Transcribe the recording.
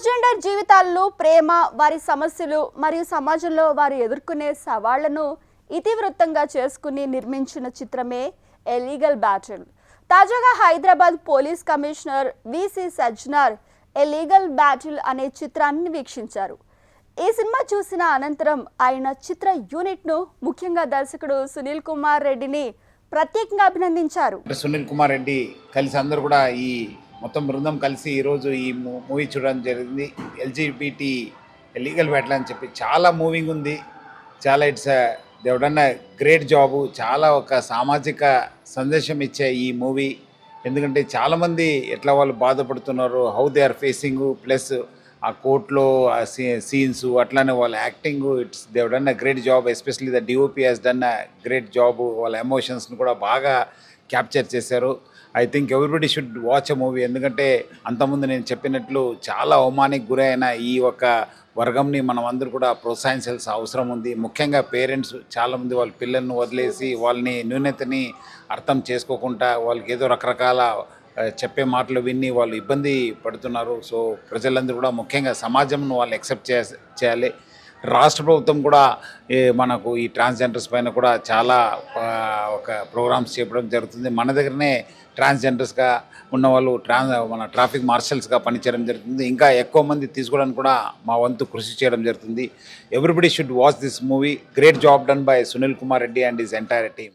Transgender జీవితాల్లో ప్రేమ, వారి సమస్యలు మరియు సమాజంలో వారు ఎదుర్కొనే సవాళ్లను ఇతివృత్తంగా చేసుకుని నిర్మించిన చిత్రమే ఏ లీగల్ బ్యాటిల్. తాజాగా Hyderabad police commissioner VC Sajjanar a legal battle అనే చిత్రాన్ని వీక్షించారు. ఈ సినిమా చూసిన అనంతరం ఆయన చిత్ర యూనిట్ను, ముఖ్యంగా దర్శకుడు సునీల్ కుమార్ రెడ్డిని ప్రత్యేకంగా అభినందించారు. సునీల్ కుమార్ రెడ్డి కలిసి అందరూ కూడా ఈ మొత్తం బృందం కలిసి ఈరోజు ఈ మూవీ చూడడం జరిగింది. ఎల్జీబీటీ లీగల్ బ్యాటిల్ అని చెప్పి చాలా మూవింగ్ ఉంది. చాలా దేవుడన్న గ్రేట్ జాబు. చాలా ఒక సామాజిక సందేశం ఇచ్చే ఈ మూవీ. ఎందుకంటే చాలామంది ఎట్లా వాళ్ళు బాధపడుతున్నారు, how they are facing, plus ఆ కోర్టులో ఆ సీన్స్, అట్లానే వాళ్ళ యాక్టింగ్, ఇట్స్ దేవుడన్న great job. Especially the DOP he's done great job. వాళ్ళ ఎమోషన్స్ని కూడా బాగా క్యాప్చర్ చేశారు. I think everybody should watch a movie. ఎందుకంటే అంతకుముందు నేను చెప్పినట్లు చాలా అవమానికి గురైన ఈ ఒక వర్గంని మనం అందరూ కూడా ప్రోత్సహించాల్సిన అవసరం ఉంది. ముఖ్యంగా పేరెంట్స్ చాలామంది వాళ్ళ పిల్లల్ని వదిలేసి వాళ్ళని న్యూనతని అర్థం చేసుకోకుండా వాళ్ళకి ఏదో రకరకాల చెప్పే మాటలు విని వాళ్ళు ఇబ్బంది పడుతున్నారు. సో ప్రజలందరూ కూడా ముఖ్యంగా సమాజంను వాళ్ళు యాక్సెప్ట్ చేయాలి. రాష్ట్ర ప్రభుత్వం కూడా మనకు ఈ ట్రాన్స్జెండర్స్ పైన కూడా చాలా ఒక ప్రోగ్రామ్స్ చెప్పడం జరుగుతుంది. మన దగ్గరనే ట్రాన్స్జెండర్స్గా ఉన్న వాళ్ళు మన ట్రాఫిక్ మార్షల్స్గా పనిచేయడం జరుగుతుంది. ఇంకా ఎక్కువ మంది తీసుకోవడానికి కూడా మా వంతు కృషి చేయడం జరుగుతుంది. Everybody should watch this movie. Great job done by Sunil Kumar Reddy and his entire team.